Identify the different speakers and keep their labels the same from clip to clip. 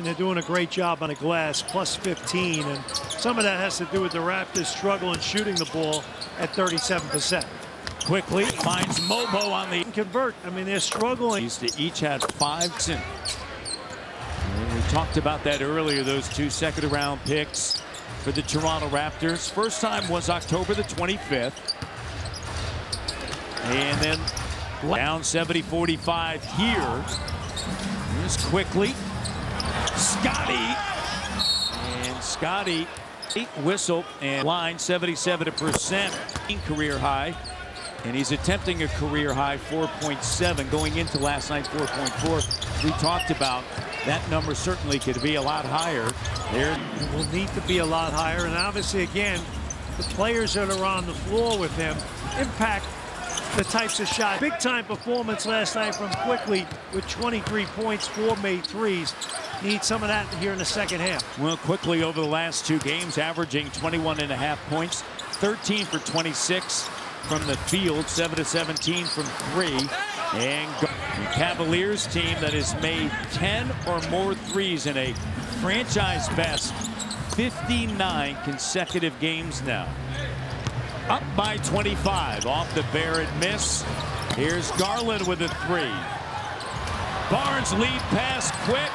Speaker 1: they're doing a great job on the glass, plus 15. And some of that has to do with the Raptors struggling shooting the ball at 37%.
Speaker 2: Quickly finds Mobo on the
Speaker 1: convert. I mean, they're struggling.
Speaker 2: They each had 5. And we talked about that earlier, those 2 second-round picks for the Toronto Raptors. First time was October the 25th. And then down 70-45 here. Here's quickly. Scotty. And Scotty whistle and line 77%. Career high. And he's attempting a career high 4.7 going into last night 4.4. We talked about that number certainly could be a lot higher. There
Speaker 1: will need to be a lot higher. And obviously, again, the players that are on the floor with him impact the types of shots. Big time performance last night from Quickly with 23 points, 4 made threes. Need some of that here in the second half.
Speaker 2: Well, Quickly over the last 2 games averaging 21.5 points, 13 for 26 from the field, 7 to 17 from 3. And the Cavaliers team that has made 10 or more threes in a franchise best 59 consecutive games now. Up by 25 off the Barrett miss. Here's Garland with a 3. Barnes lead pass quick.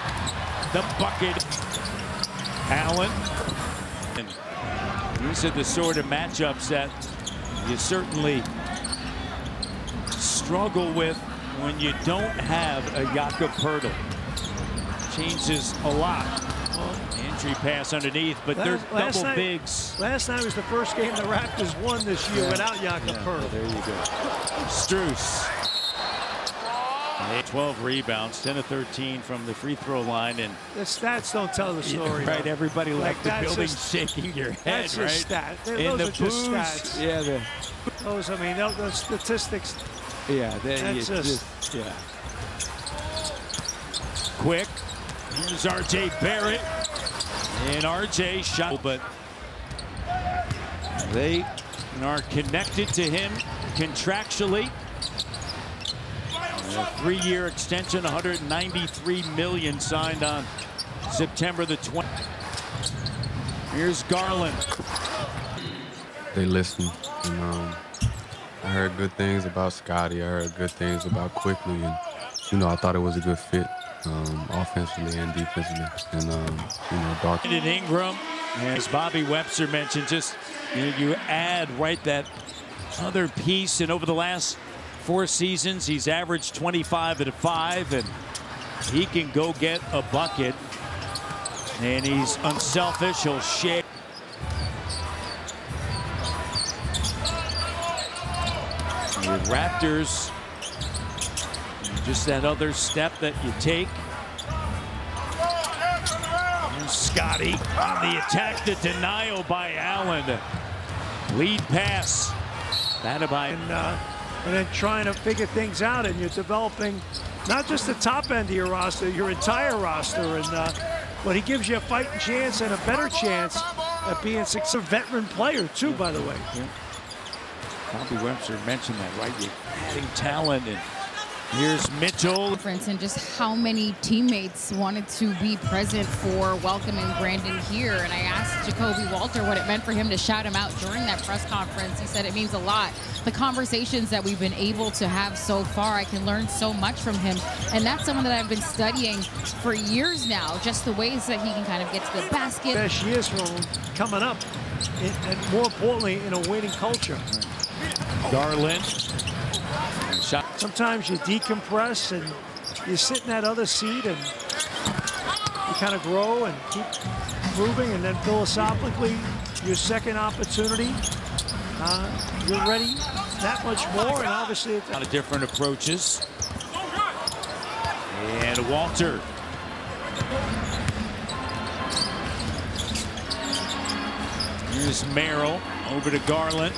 Speaker 2: The bucket. Allen. And these are the sort of matchups that you certainly struggle with when you don't have a Jakob Poeltl. Changes a lot. Entry pass underneath, but they're double bigs.
Speaker 1: Last night was the first game the Raptors won this year without Jakob Poeltl.
Speaker 2: There you go. Strus. 12 rebounds, 10 to 13 from the free throw line, and
Speaker 1: the stats don't tell the story.
Speaker 2: Right, everybody left
Speaker 1: like
Speaker 2: the building shaking your head.
Speaker 1: That's
Speaker 2: right?
Speaker 1: just stat.
Speaker 2: In
Speaker 1: Those
Speaker 2: the
Speaker 1: are just stats.
Speaker 2: Yeah,
Speaker 1: those. I mean, those statistics.
Speaker 2: Yeah,
Speaker 1: that's just
Speaker 2: yeah. Quick. Here's R.J. Barrett, and R.J. shot, but they are connected to him contractually. A 3-year extension, $193 million signed on September the 20th. Here's Garland.
Speaker 3: They listened, and I heard good things about Scotty. I heard good things about Quickly, and I thought it was a good fit, offensively and defensively, and dark.
Speaker 2: And Ingram, as Bobby Webster mentioned, just you add that other piece, and over the last 4 seasons, he's averaged 25 and 5, and he can go get a bucket. And he's unselfish. He'll share. The Raptors, just that other step that you take. Here's Scotty on the attack. The denial by Allen. Lead pass. That by.
Speaker 1: And then trying to figure things out, and you're developing not just the top end of your roster, your entire roster. And but he gives you a fighting chance and a better chance at being a veteran player too, by the way.
Speaker 2: Yeah. Bobby Webster mentioned that, right? You're adding talent, and here's Mitchell.
Speaker 4: And just how many teammates wanted to be present for welcoming Brandon here. And I asked Jacoby Walter what it meant for him to shout him out during that press conference. He said it means a lot. The conversations that we've been able to have so far, I can learn so much from him. And that's someone that I've been studying for years now, just the ways that he can kind of get to the basket.
Speaker 1: Best years for him coming up, and more importantly, in a winning culture.
Speaker 2: Garland.
Speaker 1: Sometimes you decompress and you sit in that other seat and you kind of grow and keep moving, and then philosophically, your second opportunity, you're ready that much more, and obviously
Speaker 2: a lot of different approaches. And Walter. Here's Merrill over to Garland.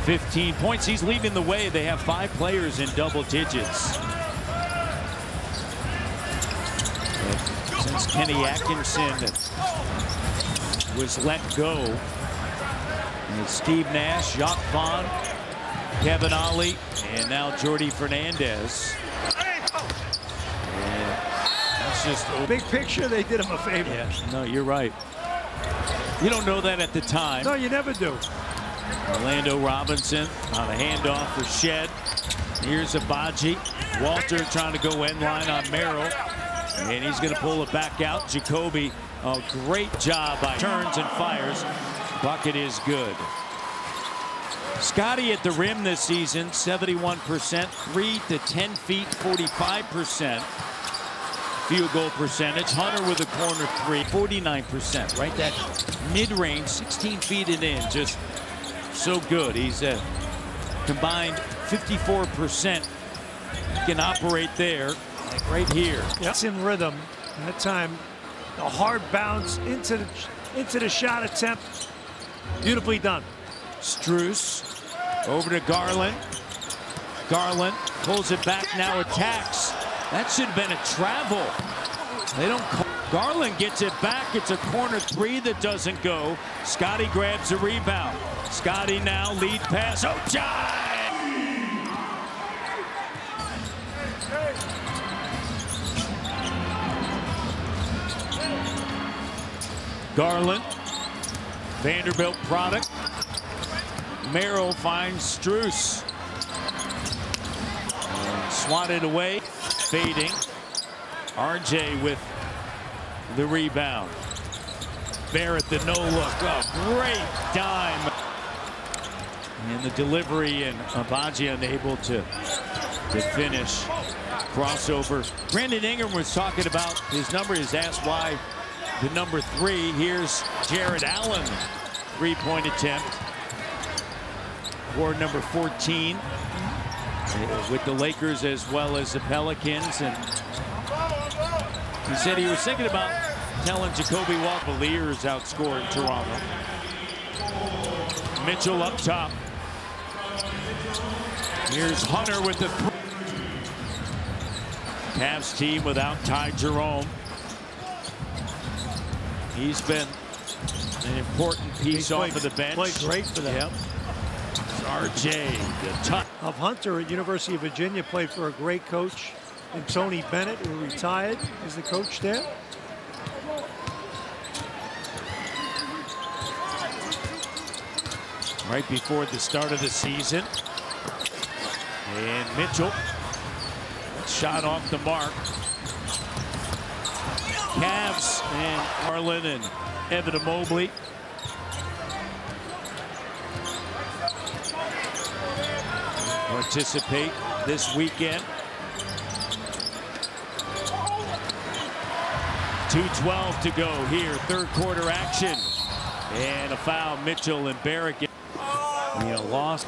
Speaker 2: .15 points. He's leading the way. They have 5 players in double digits. But since Kenny Atkinson was let go, and Steve Nash, Jacques Vaughn, Kevin Ollie, and now Jordy Fernandez. And that's just
Speaker 1: Big picture, they did him a favor.
Speaker 2: Yeah, no, you're right. You don't know that at the time.
Speaker 1: No, you never do.
Speaker 2: Orlando Robinson on a handoff for Shed. Here's Abaji. Walter trying to go end line on Merrill. And he's going to pull it back out. Jacoby, a great job by turns and fires. Bucket is good. Scotty at the rim this season, 71%. 3 to 10 feet, 45%. Field goal percentage. Hunter with a corner three, 49%. Right, that mid-range, 16 feet and in. Just so good. He's a combined 54%. He can operate there, like right here.
Speaker 1: It's in rhythm. That time, the hard bounce into the shot attempt. Beautifully done.
Speaker 2: Strus over to Garland. Garland pulls it back, now attacks. That should have been a travel. They don't call. Garland gets it back. It's a corner three that doesn't go. Scotty grabs the rebound. Scotty now lead pass. Ochai! Garland, Vanderbilt product. Merrill finds Strus. Swatted away, fading. RJ with the rebound. Barrett, the no look. Oh, great dime. And the delivery, and Abaji unable to finish. Crossover. Brandon Ingram was talking about his number. He's asked why the number 3. Here's Jared Allen. 3-point attempt for number 14 with the Lakers as well as the Pelicans. And he said he was thinking about telling Jacoby Cavaliers outscored Toronto. Mitchell up top. Here's Hunter with the Cavs team without Ty Jerome. He's been an important piece off of the bench.
Speaker 1: Played great for them.
Speaker 2: Yep. RJ, the touch.
Speaker 1: Of Hunter at University of Virginia, played for a great coach, and Tony Bennett, who retired, is the coach there.
Speaker 2: Right before the start of the season. And Mitchell, shot off the mark. Cavs and Garland and Evan Mobley. Participate this weekend. 2:12 to go here, third quarter action. And a foul, Mitchell and Barrett. Lost.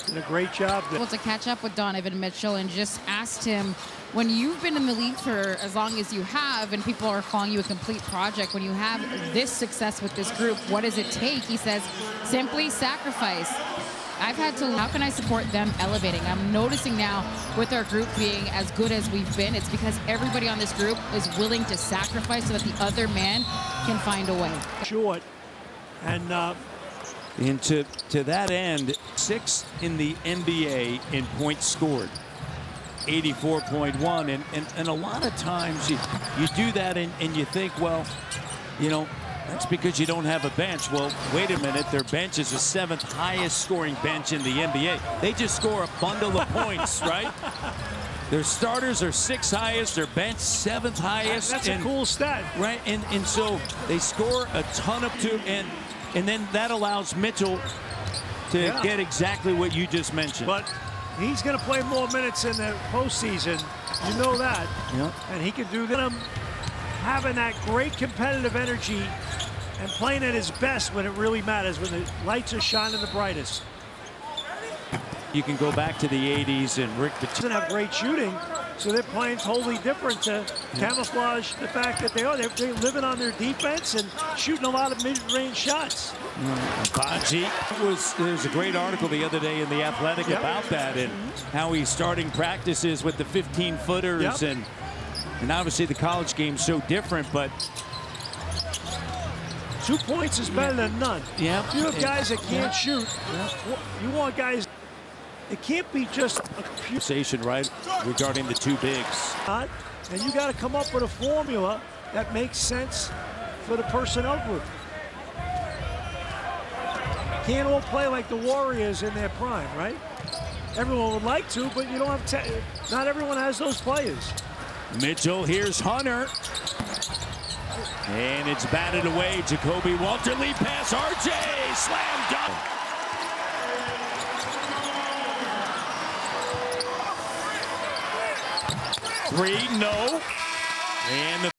Speaker 1: Did a great job.
Speaker 4: Able to catch up with Donovan Mitchell and just asked him, when you've been in the league for as long as you have and people are calling you a complete project, when you have this success with this group, what does it take? He says, simply sacrifice. I've had to, how can I support them elevating? I'm noticing now with our group being as good as we've been, it's because everybody on this group is willing to sacrifice so that the other man can find a way.
Speaker 1: Short. And
Speaker 2: to that end, 6th in the NBA in points scored. 84.1, and a lot of times you do that and you think, well, that's because you don't have a bench. Well, wait a minute, their bench is the 7th highest scoring bench in the NBA. They just score a bundle of points, right? Their starters are 6th highest, their bench 7th highest.
Speaker 1: That's a cool stat.
Speaker 2: Right, and so they score a ton of two, and then that allows Mitchell to get exactly what you just mentioned.
Speaker 1: But he's going to play more minutes in the postseason. You know that.
Speaker 2: Yep.
Speaker 1: And he can do them having that great competitive energy and playing at his best when it really matters, when the lights are shining the brightest.
Speaker 2: You can go back to the 80s and Rick Pitino
Speaker 1: Doesn't have great shooting, so they're playing totally different to camouflage the fact that they're living on their defense and shooting a lot of mid-range shots.
Speaker 2: Abaji there's a great article the other day in The Athletic about that and how he's starting practices with the 15-footers and obviously the college game's so different, but
Speaker 1: 2 points is better than none.
Speaker 2: Yeah.
Speaker 1: You have guys that can't shoot. You want guys. It can't be just a
Speaker 2: Conversation, right, regarding the two bigs.
Speaker 1: and you got to come up with a formula that makes sense for the personnel group. Can't all play like the Warriors in their prime, right? Everyone would like to, but you don't have not everyone has those players.
Speaker 2: Mitchell, here's Hunter. And it's batted away. Jacoby Walter, lead pass, RJ, slam dunk. Three, no. And the